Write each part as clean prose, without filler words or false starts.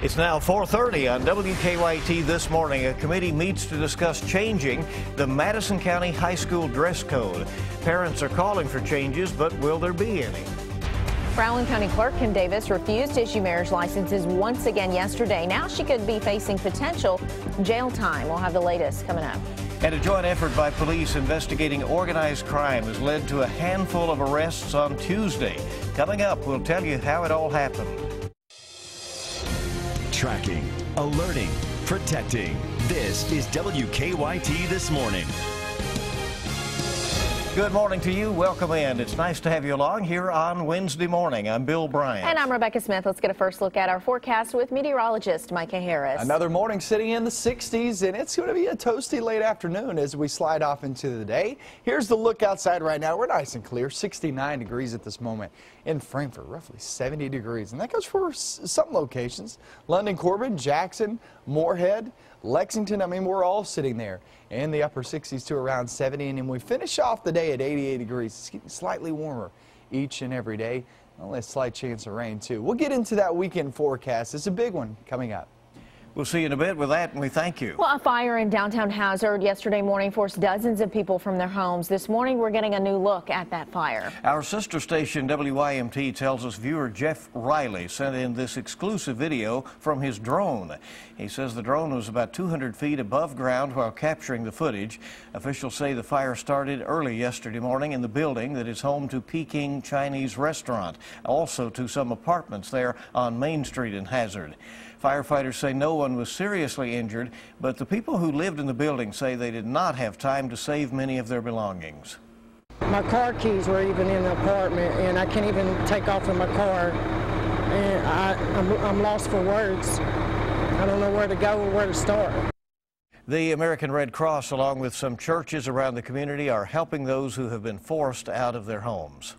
It's now 4:30 on WKYT this morning. A committee meets to discuss changing the Madison County High School dress code. Parents are calling for changes, but will there be any? Broward County Clerk Kim Davis refused to issue marriage licenses once again yesterday. Now she could be facing potential jail time. We'll have the latest coming up. And a joint effort by police investigating organized crime has led to a handful of arrests on Tuesday. Coming up, we'll tell you how it all happened. Tracking, alerting, protecting. This is WKYT This Morning. Good morning to you. Welcome in. It's nice to have you along here on Wednesday morning. I'm Bill Bryant. And I'm Rebecca Smith. Let's get a first look at our forecast with meteorologist Micah Harris. Another morning sitting in the 60s, and it's going to be a toasty late afternoon as we slide off into the day. Here's the look outside right now. We're nice and clear, 69 degrees at this moment. In Frankfort, roughly 70 degrees, and that goes for some locations. London, Corbin, Jackson, Moorhead, Lexington, I mean, we're all sitting there in the upper 60s to around 70, and then we finish off the day at 88 degrees. It's getting slightly warmer each and every day. Only a slight chance of rain, too. We'll get into that weekend forecast. It's a big one coming up. We'll see you in a bit with that, and we thank you. Well, a fire in downtown Hazard yesterday morning forced dozens of people from their homes. This morning, we're getting a new look at that fire. Our sister station, WYMT, tells us viewer Jeff Riley sent in this exclusive video from his drone. He says the drone was about 200 feet above ground while capturing the footage. Officials say the fire started early yesterday morning in the building that is home to Peking Chinese restaurant, also to some apartments there on Main Street in Hazard. Firefighters say no one was seriously injured, but the people who lived in the building say they did not have time to save many of their belongings. My car keys were even in the apartment, and I can't even take off in my car, and I'm lost for words. I don't know where to go or where to start. The American Red Cross, along with some churches around the community, are helping those who have been forced out of their homes.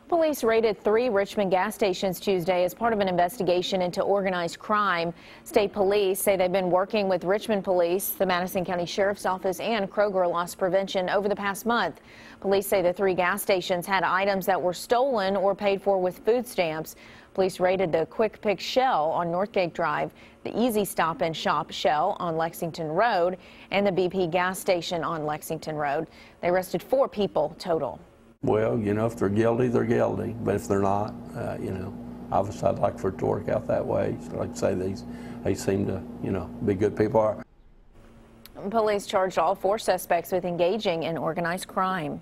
Police raided 3 Richmond gas stations Tuesday as part of an investigation into organized crime. State police say they've been working with Richmond Police, the Madison County Sheriff's Office, and Kroger Loss Prevention over the past month. Police say the 3 gas stations had items that were stolen or paid for with food stamps. Police raided the Quick Pick Shell on Northgate Drive, the Easy Stop and Shop Shell on Lexington Road, and the BP gas station on Lexington Road. They arrested 4 people total. Well, you know, if they're guilty, they're guilty. But if they're not, you know, obviously I'd like for it to work out that way. So like I say, they seem to, you know, be good people. Police charged all 4 suspects with engaging in organized crime.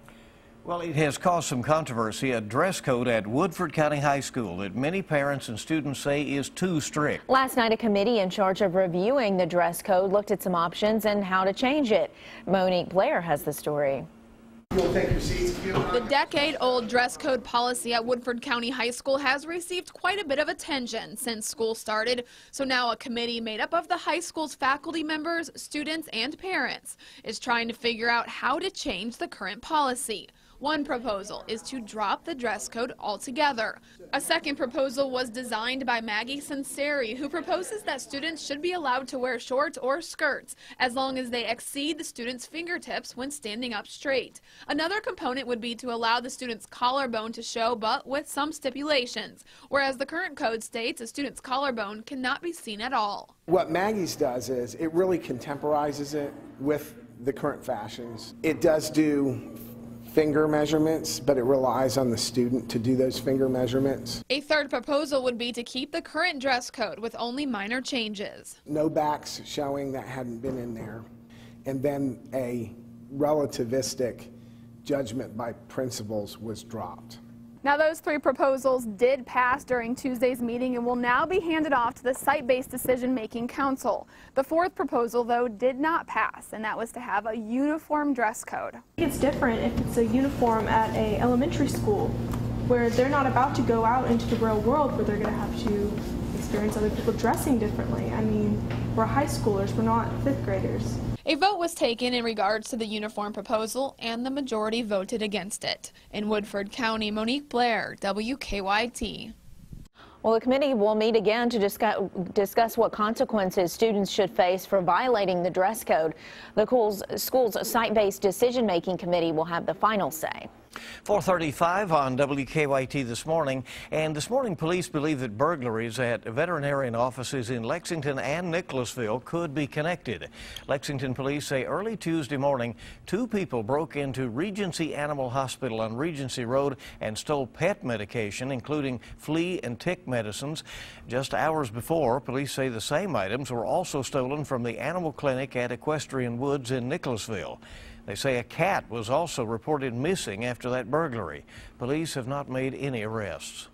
Well, it has caused some controversy, a dress code at Woodford County High School that many parents and students say is too strict. Last night, a committee in charge of reviewing the dress code looked at some options and how to change it. Monique Blair has the story. The decade-old dress code policy at Woodford County High School has received quite a bit of attention since school started. So now a committee made up of the high school's faculty members, students, and parents is trying to figure out how to change the current policy. One proposal is to drop the dress code altogether. A second proposal was designed by Maggie Sinceri, who proposes that students should be allowed to wear shorts or skirts as long as they exceed the student's fingertips when standing up straight. Another component would be to allow the student's collarbone to show, but with some stipulations, whereas the current code states a student's collarbone cannot be seen at all. What Maggie's does is it really contemporizes it with the current fashions. It does do finger measurements, but it relies on the student to do those finger measurements. A third proposal would be to keep the current dress code with only minor changes. No backs showing that hadn't been in there, and then a relativistic judgment by principals was dropped. Now, those 3 proposals did pass during Tuesday's meeting and will now be handed off to the Site-Based Decision-Making Council. The 4th proposal, though, did not pass, and that was to have a uniform dress code. It's different if it's a uniform at an elementary school where they're not about to go out into the real world where they're going to have to experience other people dressing differently. I mean, we're high schoolers, we're not 5th graders. A vote was taken in regards to the uniform proposal, and the majority voted against it. In Woodford County, Monique Blair, WKYT. Well, the committee will meet again to discuss what consequences students should face for violating the dress code. The school's site-based decision-making committee will have the final say. 4:35 on WKYT this morning, and this morning police believe that burglaries at veterinarian offices in Lexington and Nicholasville could be connected. Lexington police say early Tuesday morning, 2 people broke into Regency Animal Hospital on Regency Road and stole pet medication, including flea and tick medicines. Just hours before, police say the same items were also stolen from the animal clinic at Equestrian Woods in Nicholasville. They say a cat was also reported missing after that burglary. Police have not made any arrests.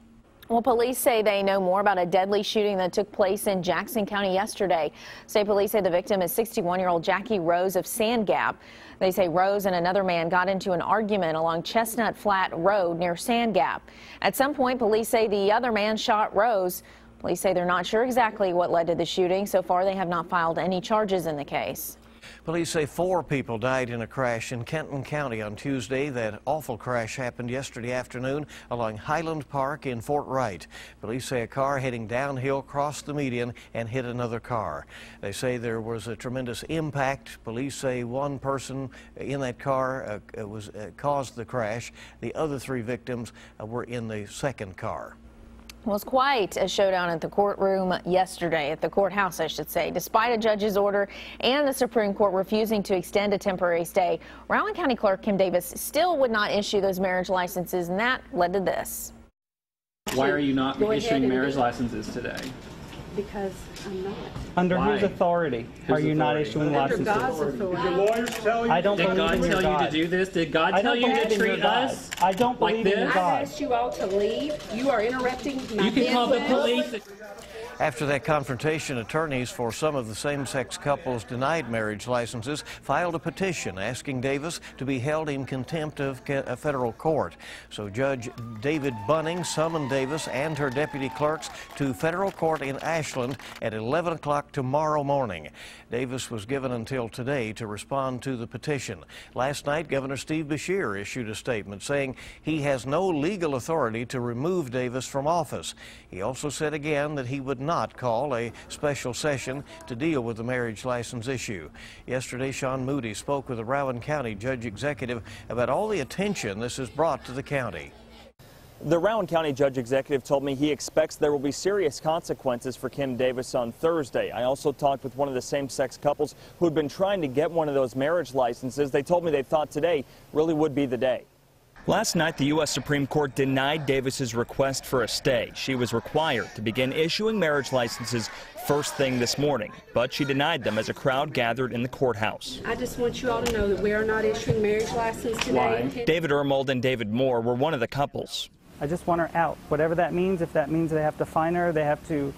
Well, police say they know more about a deadly shooting that took place in Jackson County yesterday. State police say the victim is 61-year-old Jackie Rose of Sand Gap. They say Rose and another man got into an argument along Chestnut Flat Road near Sand Gap. At some point, police say the other man shot Rose. Police say they're not sure exactly what led to the shooting. So far, they have not filed any charges in the case. Police say 4 people died in a crash in Kenton County on Tuesday. That awful crash happened yesterday afternoon along Highland Park in Fort Wright. Police say a car heading downhill crossed the median and hit another car. They say there was a tremendous impact. Police say 1 person in that car caused the crash. The other 3 victims were in the second car. It was quite a showdown at the courtroom yesterday, at the courthouse, I should say. Despite a judge's order and the Supreme Court refusing to extend a temporary stay, Rowan County Clerk Kim Davis still would not issue those marriage licenses, and that led to this. Why are you not issuing marriage licenses today? Because I'm not. Under whose authority are you not issuing licenses? Under God's authority. Did your lawyers tell you? I don't believe in your God. Did God tell you to do this? Did God tell you to treat us? I don't believe in your God. I asked you all to leave. You are interrupting my business. You can call the police. After that confrontation, attorneys for some of the same-sex couples denied marriage licenses filed a petition asking Davis to be held in contempt of a federal court. So Judge David Bunning summoned Davis and her deputy clerks to federal court in Ashland at 11 o'clock tomorrow morning. Davis was given until today to respond to the petition. Last night, Governor Steve Beshear issued a statement saying he has no legal authority to remove Davis from office. He also said again that he would not call a special session to deal with the marriage license issue. Yesterday, Sean Moody spoke with the Rowan County Judge Executive about all the attention this has brought to the county. The Rowan County Judge Executive told me he expects there will be serious consequences for Kim Davis on Thursday. I also talked with one of the same-sex couples who had been trying to get one of those marriage licenses. They told me they thought today really would be the day. Last night, the U.S. Supreme Court denied Davis's request for a stay. She was required to begin issuing marriage licenses first thing this morning, but she denied them as a crowd gathered in the courthouse. I just want you all to know that we are not issuing marriage license today. Why? David Ermold and David Moore were one of the couples. I just want her out, whatever that means. If that means they have to fine her, they have to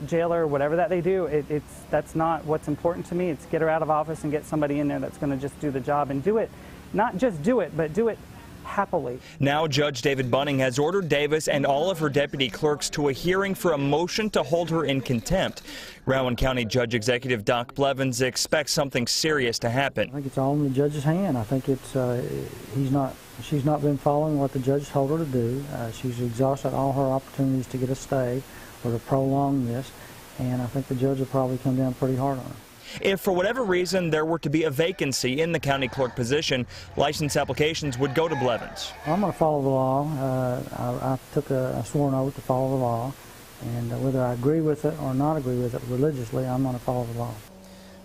jail her, whatever that they do, that's not what's important to me. It's get her out of office and get somebody in there that's going to just do the job and do it. Not just do it, but do it happily. Now Judge David Bunning has ordered Davis and all of her deputy clerks to a hearing for a motion to hold her in contempt. Rowan County Judge Executive Doc Blevins expects something serious to happen. I think it's all in the judge's hand. I think it's she's not been following what the judge told her to do. She's exhausted all her opportunities to get a stay or to prolong this, and I think the judge will probably come down pretty hard on her. If for whatever reason there were to be a vacancy in the county clerk position, license applications would go to Blevins. I'm going to follow the law. I took a sworn oath to follow the law, and whether I agree with it or not agree with it religiously, I'm going to follow the law.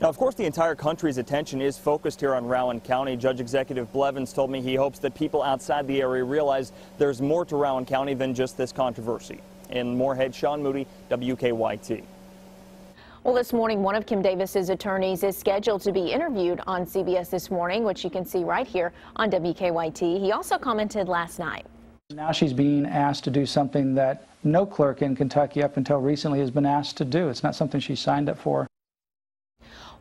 Now, of course, the entire country's attention is focused here on Rowan County. Judge Executive Blevins told me he hopes that people outside the area realize there's more to Rowan County than just this controversy. In Moorhead, Sean Moody, WKYT. Well, this morning, one of Kim Davis's attorneys is scheduled to be interviewed on CBS This Morning, which you can see right here on WKYT. He also commented last night. Now she's being asked to do something that no clerk in Kentucky up until recently has been asked to do. It's not something she signed up for.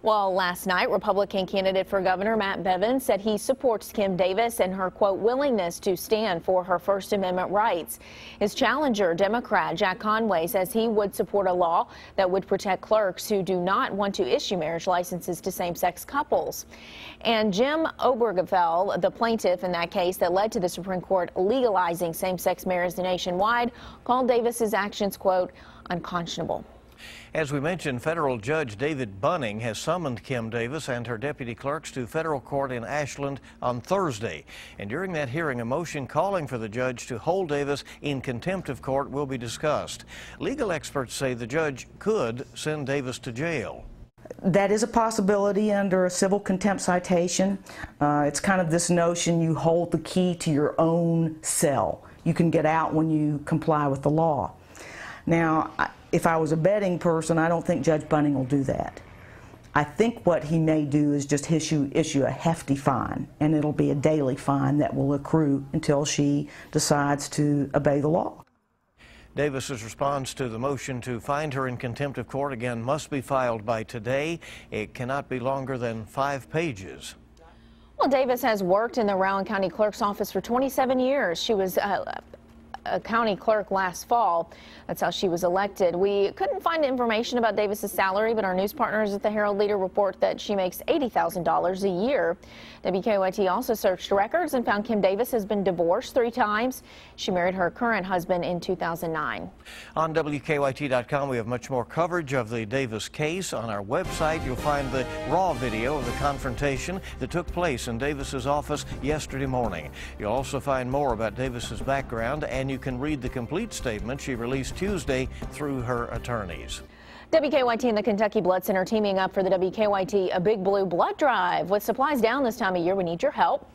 Well, last night, Republican candidate for governor Matt Bevin said he supports Kim Davis and her, quote, willingness to stand for her First Amendment rights. His challenger, Democrat Jack Conway, says he would support a law that would protect clerks who do not want to issue marriage licenses to same-sex couples. And Jim Obergefell, the plaintiff in that case that led to the Supreme Court legalizing same-sex marriage nationwide, called Davis's actions, quote, unconscionable. As we mentioned, federal judge David Bunning has summoned Kim Davis and her deputy clerks to federal court in Ashland on Thursday. And during that hearing, a motion calling for the judge to hold Davis in contempt of court will be discussed. Legal experts say the judge could send Davis to jail. That is a possibility under a civil contempt citation. It's kind of this notion you hold the key to your own cell. You can get out when you comply with the law. Now, if I was a betting person, I don't think Judge Bunning will do that. I think what he may do is just issue a hefty fine, and it'll be a daily fine that will accrue until she decides to obey the law. Davis's response to the motion to find her in contempt of court again must be filed by today. It cannot be longer than 5 pages. Well, Davis has worked in the Rowan County Clerk's office for 27 years. She was a county clerk last fall. That's how she was elected. We couldn't find information about Davis's salary, but our news partners at the Herald-Leader report that she makes $80,000 a year. WKYT also searched records and found Kim Davis has been divorced 3 times. She married her current husband in 2009. On WKYT.com, we have much more coverage of the Davis case. On our website, you'll find the raw video of the confrontation that took place in Davis's office yesterday morning. You'll also find more about Davis's background, and you can read the complete statement she released Tuesday through her attorneys. WKYT and the Kentucky Blood Center teaming up for the WKYT A Big Blue Blood Drive. With supplies down this time of year, we need your help.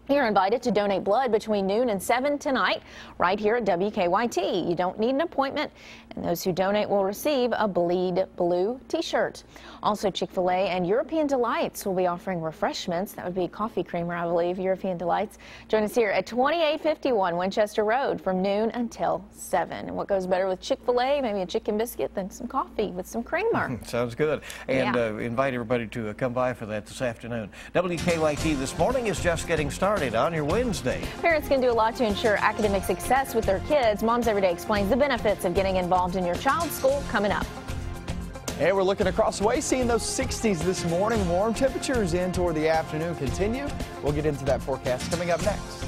You're invited to donate blood between noon and 7 tonight, right here at WKYT. You don't need an appointment, and those who donate will receive a Bleed Blue t-shirt. Also, Chick-fil-A and European Delights will be offering refreshments. That would be coffee creamer, I believe, European Delights. Join us here at 2851 Winchester Road from noon until 7. And what goes better with Chick-fil-A, maybe a chicken biscuit, than some coffee with some creamer. Sounds good. And invite everybody to come by for that this afternoon. WKYT This Morning is just getting started on your Wednesday. Parents can do a lot to ensure academic success with their kids. Moms Every Day explains the benefits of getting involved in your child's school coming up. And we're looking across the way, seeing those 60s this morning. Warm temperatures in toward the afternoon continue. We'll get into that forecast coming up next.